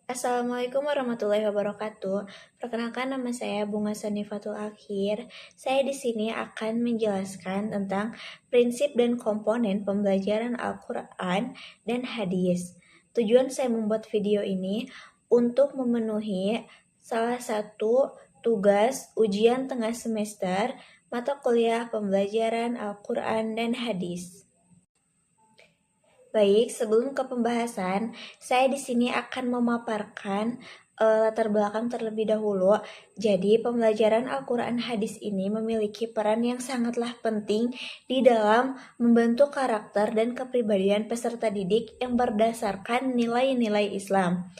Assalamualaikum warahmatullahi wabarakatuh. Perkenalkan nama saya Bunga Sanifatul Akhir. Saya di sini akan menjelaskan tentang prinsip dan komponen pembelajaran Al-Quran dan hadis. Tujuan saya membuat video ini untuk memenuhi salah satu tugas ujian tengah semester mata kuliah pembelajaran Al-Quran dan hadis. Baik, sebelum ke pembahasan, saya di sini akan memaparkan latar belakang terlebih dahulu. Jadi, pembelajaran Al-Quran hadis ini memiliki peran yang sangatlah penting di dalam membentuk karakter dan kepribadian peserta didik yang berdasarkan nilai-nilai Islam.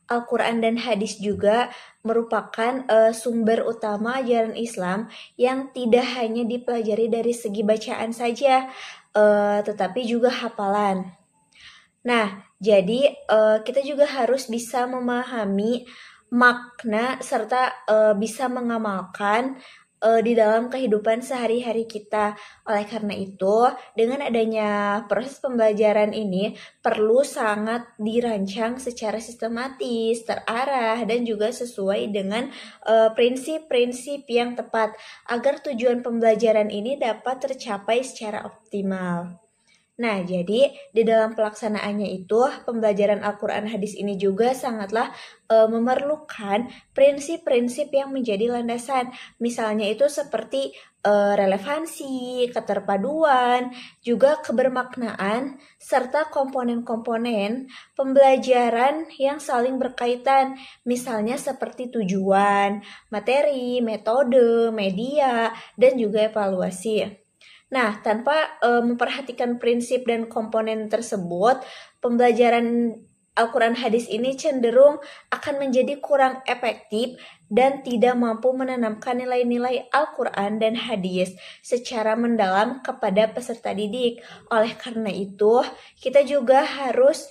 Al-Quran dan hadis juga merupakan sumber utama ajaran Islam yang tidak hanya dipelajari dari segi bacaan saja, tetapi juga hafalan. Nah, jadi kita juga harus bisa memahami makna serta bisa mengamalkan di dalam kehidupan sehari-hari kita. Oleh karena itu, dengan adanya proses pembelajaran ini perlu sangat dirancang secara sistematis, terarah, dan juga sesuai dengan prinsip-prinsip yang tepat agar tujuan pembelajaran ini dapat tercapai secara optimal. Nah, jadi di dalam pelaksanaannya itu pembelajaran Al-Quran hadis ini juga sangatlah memerlukan prinsip-prinsip yang menjadi landasan. Misalnya itu seperti relevansi, keterpaduan, juga kebermaknaan, serta komponen-komponen pembelajaran yang saling berkaitan. Misalnya seperti tujuan, materi, metode, media, dan juga evaluasi. Nah, tanpa memperhatikan prinsip dan komponen tersebut, pembelajaran Al-Quran hadis ini cenderung akan menjadi kurang efektif dan tidak mampu menanamkan nilai-nilai Al-Quran dan hadis secara mendalam kepada peserta didik. Oleh karena itu, kita juga harus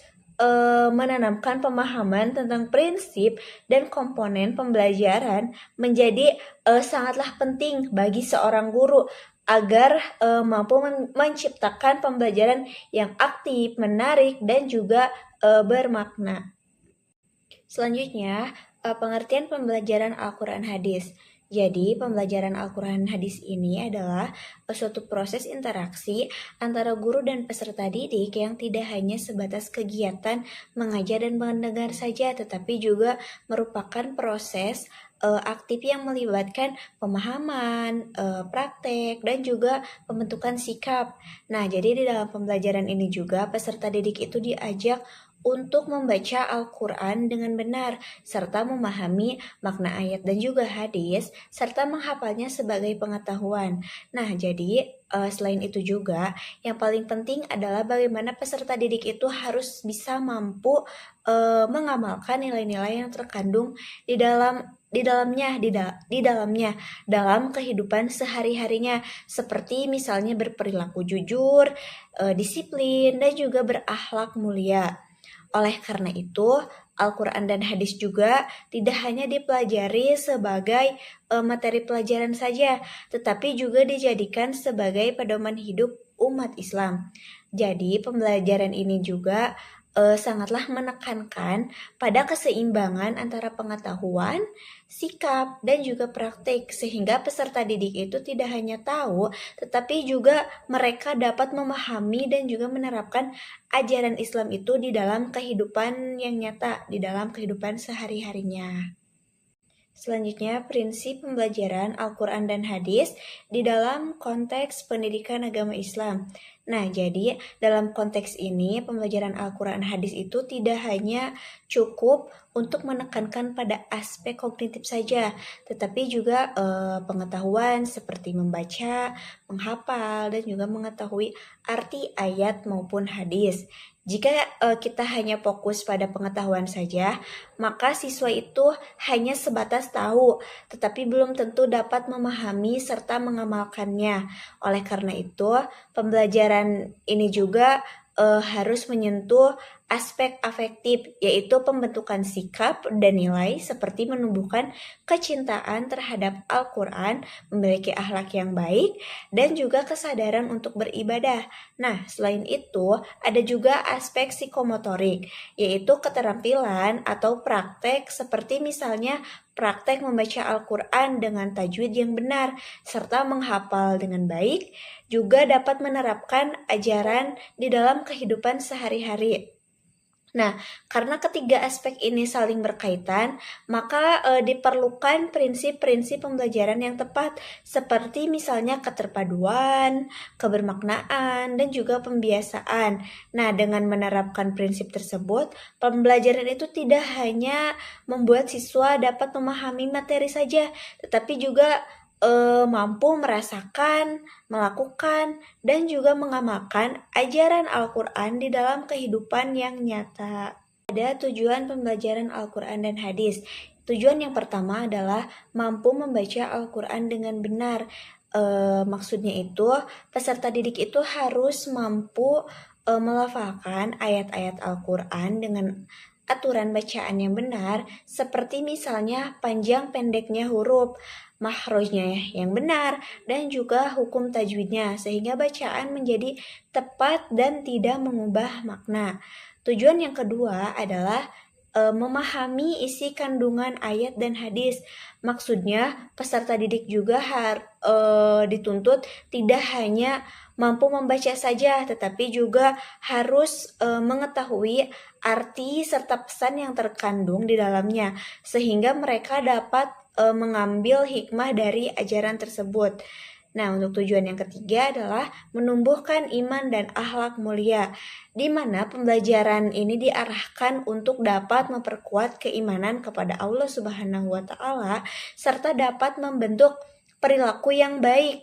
menanamkan pemahaman tentang prinsip dan komponen pembelajaran menjadi sangatlah penting bagi seorang guru agar mampu menciptakan pembelajaran yang aktif, menarik, dan juga bermakna. Selanjutnya, pengertian pembelajaran Al-Quran hadis. Jadi, pembelajaran Al-Quran hadis ini adalah suatu proses interaksi antara guru dan peserta didik yang tidak hanya sebatas kegiatan mengajar dan mendengar saja, tetapi juga merupakan proses aktif yang melibatkan pemahaman, praktek, dan juga pembentukan sikap. Nah, jadi di dalam pembelajaran ini juga peserta didik itu diajak untuk membaca Al-Quran dengan benar, serta memahami makna ayat dan juga hadis, serta menghafalnya sebagai pengetahuan. Nah, jadi selain itu juga, yang paling penting adalah bagaimana peserta didik itu harus bisa mampu mengamalkan nilai-nilai yang terkandung di dalamnya dalam kehidupan sehari-harinya, seperti misalnya berperilaku jujur, disiplin, dan juga berakhlak mulia. Oleh karena itu, Al-Quran dan hadis juga tidak hanya dipelajari sebagai materi pelajaran saja, tetapi juga dijadikan sebagai pedoman hidup umat Islam. Jadi, pembelajaran ini juga sangatlah menekankan pada keseimbangan antara pengetahuan, sikap, dan juga praktik, sehingga peserta didik itu tidak hanya tahu, tetapi juga mereka dapat memahami dan juga menerapkan ajaran Islam itu di dalam kehidupan yang nyata, di dalam kehidupan sehari-harinya. Selanjutnya, prinsip pembelajaran Al-Quran dan hadis di dalam konteks pendidikan agama Islam. Nah, jadi dalam konteks ini, pembelajaran Al-Quran hadis itu tidak hanya cukup untuk menekankan pada aspek kognitif saja, tetapi juga pengetahuan seperti membaca, menghafal, dan juga mengetahui arti ayat maupun hadis. Jika kita hanya fokus pada pengetahuan saja, maka siswa itu hanya sebatas tahu, tetapi belum tentu dapat memahami serta mengamalkannya. Oleh karena itu, pembelajaran ini juga harus menyentuh aspek afektif, yaitu pembentukan sikap dan nilai seperti menumbuhkan kecintaan terhadap Al-Quran, memiliki akhlak yang baik, dan juga kesadaran untuk beribadah. Nah, selain itu, ada juga aspek psikomotorik, yaitu keterampilan atau praktek seperti misalnya praktek membaca Al-Quran dengan tajwid yang benar, serta menghafal dengan baik, juga dapat menerapkan ajaran di dalam kehidupan sehari-hari. Nah, karena ketiga aspek ini saling berkaitan, maka diperlukan prinsip-prinsip pembelajaran yang tepat, seperti misalnya keterpaduan, kebermaknaan, dan juga pembiasaan. Nah, dengan menerapkan prinsip tersebut, pembelajaran itu tidak hanya membuat siswa dapat memahami materi saja, tetapi juga mampu merasakan, melakukan, dan juga mengamalkan ajaran Al-Quran di dalam kehidupan yang nyata. Ada tujuan pembelajaran Al-Quran dan hadis. Tujuan yang pertama adalah mampu membaca Al-Quran dengan benar. Maksudnya itu, peserta didik itu harus mampu melafalkan ayat-ayat Al-Quran dengan aturan bacaan yang benar, seperti misalnya panjang pendeknya huruf, makhrajnya yang benar, dan juga hukum tajwidnya, sehingga bacaan menjadi tepat dan tidak mengubah makna. Tujuan yang kedua adalah memahami isi kandungan ayat dan hadis. Maksudnya, peserta didik juga dituntut tidak hanya mampu membaca saja, tetapi juga harus mengetahui arti serta pesan yang terkandung di dalamnya, sehingga mereka dapat mengambil hikmah dari ajaran tersebut. Nah, untuk tujuan yang ketiga adalah menumbuhkan iman dan akhlak mulia, di mana pembelajaran ini diarahkan untuk dapat memperkuat keimanan kepada Allah Subhanahu wa Ta'ala, serta dapat membentuk perilaku yang baik.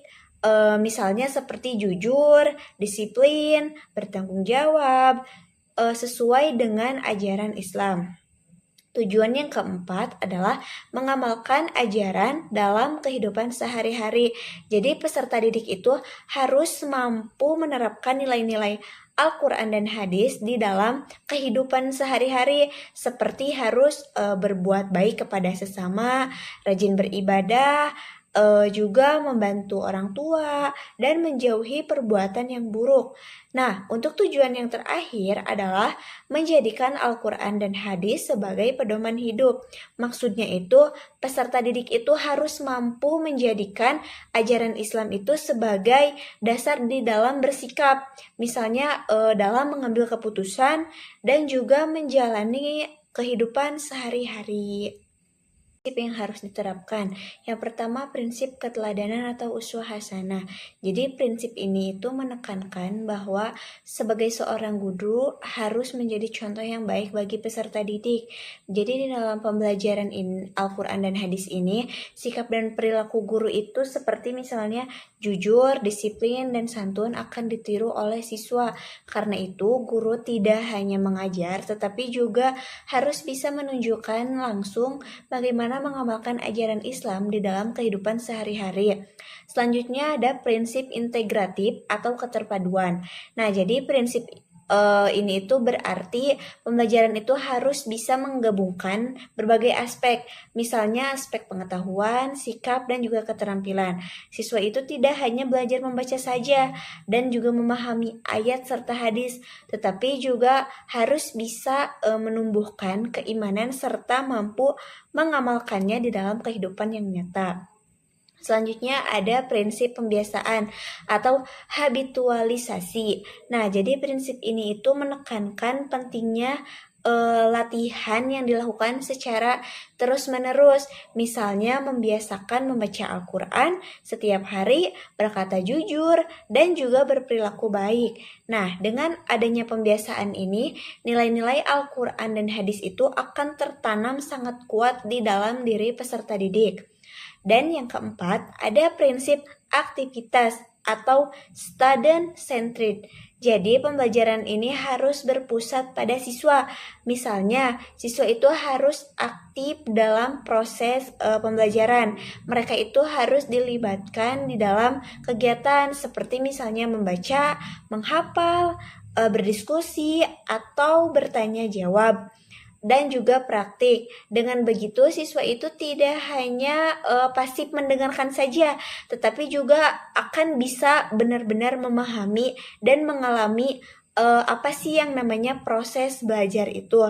Misalnya seperti jujur, disiplin, bertanggung jawab, sesuai dengan ajaran Islam. Tujuan yang keempat adalah mengamalkan ajaran dalam kehidupan sehari-hari. Jadi peserta didik itu harus mampu menerapkan nilai-nilai Al-Quran dan hadis di dalam kehidupan sehari-hari, seperti harus berbuat baik kepada sesama, rajin beribadah, juga membantu orang tua, dan menjauhi perbuatan yang buruk. Nah, untuk tujuan yang terakhir adalah menjadikan Al-Quran dan hadis sebagai pedoman hidup. Maksudnya itu, peserta didik itu harus mampu menjadikan ajaran Islam itu sebagai dasar di dalam bersikap, misalnya dalam mengambil keputusan dan juga menjalani kehidupan sehari-hari. Prinsip yang harus diterapkan. Yang pertama, prinsip keteladanan atau uswah hasanah. Jadi prinsip ini itu menekankan bahwa sebagai seorang guru harus menjadi contoh yang baik bagi peserta didik. Jadi di dalam pembelajaran Al-Quran dan hadis ini, sikap dan perilaku guru itu seperti misalnya jujur, disiplin, dan santun akan ditiru oleh siswa. Karena itu, guru tidak hanya mengajar, tetapi juga harus bisa menunjukkan langsung bagaimana mengamalkan ajaran Islam di dalam kehidupan sehari-hari. Selanjutnya ada prinsip integratif atau keterpaduan. Nah, jadi prinsip ini itu berarti pembelajaran itu harus bisa menggabungkan berbagai aspek, misalnya aspek pengetahuan, sikap, dan juga keterampilan. Siswa itu tidak hanya belajar membaca saja dan juga memahami ayat serta hadis, tetapi juga harus bisa menumbuhkan keimanan serta mampu mengamalkannya di dalam kehidupan yang nyata. Selanjutnya ada prinsip pembiasaan atau habitualisasi. Nah, jadi prinsip ini itu menekankan pentingnya latihan yang dilakukan secara terus-menerus. Misalnya membiasakan membaca Al-Quran setiap hari, berkata jujur, dan juga berperilaku baik. Nah, dengan adanya pembiasaan ini, nilai-nilai Al-Quran dan hadis itu akan tertanam sangat kuat di dalam diri peserta didik. Dan yang keempat, ada prinsip aktivitas atau student centered. Jadi pembelajaran ini harus berpusat pada siswa. Misalnya, siswa itu harus aktif dalam proses pembelajaran. Mereka itu harus dilibatkan di dalam kegiatan seperti misalnya membaca, menghafal, berdiskusi atau bertanya jawab dan juga praktik. Dengan begitu siswa itu tidak hanya pasif mendengarkan saja, tetapi juga akan bisa benar-benar memahami dan mengalami apa sih yang namanya proses belajar itu.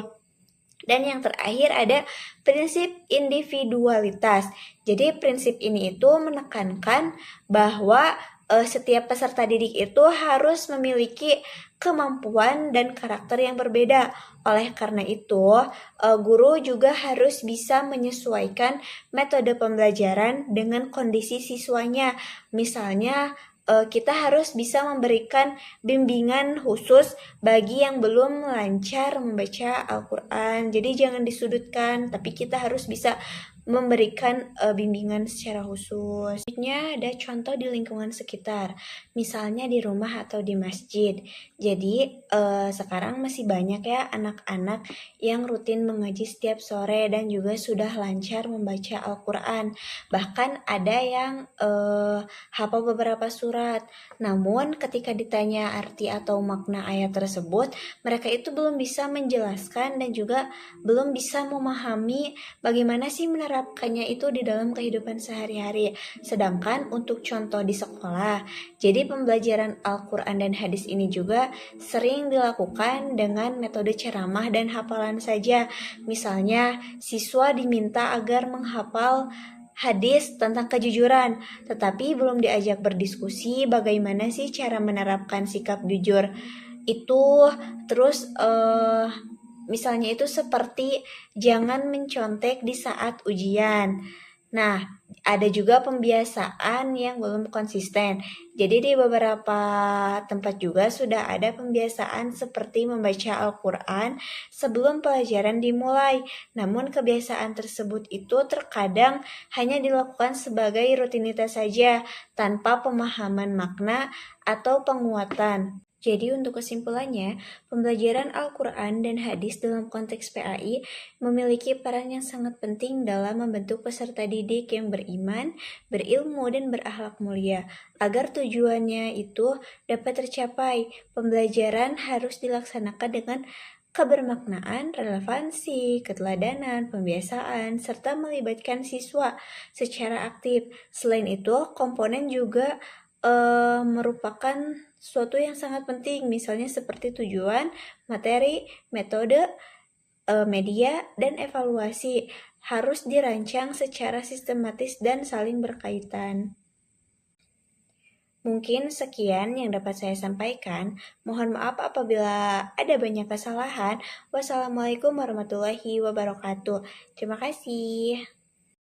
Dan yang terakhir ada prinsip individualitas. Jadi prinsip ini itu menekankan bahwa setiap peserta didik itu harus memiliki kemampuan dan karakter yang berbeda. Oleh karena itu, guru juga harus bisa menyesuaikan metode pembelajaran dengan kondisi siswanya. Misalnya, kita harus bisa memberikan bimbingan khusus bagi yang belum lancar membaca Al-Quran. Jadi jangan disudutkan, tapi kita harus bisa memberikan bimbingan secara khusus. Selanjutnya ada contoh di lingkungan sekitar, misalnya di rumah atau di masjid. Jadi sekarang masih banyak ya anak-anak yang rutin mengaji setiap sore dan juga sudah lancar membaca Al-Quran. Bahkan ada yang hafal beberapa surat. Namun ketika ditanya arti atau makna ayat tersebut, mereka itu belum bisa menjelaskan dan juga belum bisa memahami bagaimana sih menerapkannya itu di dalam kehidupan sehari-hari. Sedangkan untuk contoh di sekolah, jadi pembelajaran Al-Quran dan hadis ini juga sering dilakukan dengan metode ceramah dan hafalan saja. Misalnya, siswa diminta agar menghafal hadis tentang kejujuran, tetapi belum diajak berdiskusi bagaimana sih cara menerapkan sikap jujur itu. Terus misalnya itu seperti jangan mencontek di saat ujian. Nah, ada juga pembiasaan yang belum konsisten. Jadi di beberapa tempat juga sudah ada pembiasaan seperti membaca Al-Quran sebelum pelajaran dimulai. Namun kebiasaan tersebut itu terkadang hanya dilakukan sebagai rutinitas saja tanpa pemahaman makna atau penguatan. Jadi untuk kesimpulannya, pembelajaran Al-Quran dan hadis dalam konteks PAI memiliki peran yang sangat penting dalam membentuk peserta didik yang beriman, berilmu, dan berakhlak mulia. Agar tujuannya itu dapat tercapai, pembelajaran harus dilaksanakan dengan kebermaknaan, relevansi, keteladanan, pembiasaan, serta melibatkan siswa secara aktif. Selain itu, komponen juga merupakan sesuatu yang sangat penting, misalnya seperti tujuan, materi, metode, media, dan evaluasi harus dirancang secara sistematis dan saling berkaitan. Mungkin sekian yang dapat saya sampaikan. Mohon maaf apabila ada banyak kesalahan. Wassalamualaikum warahmatullahi wabarakatuh. Terima kasih.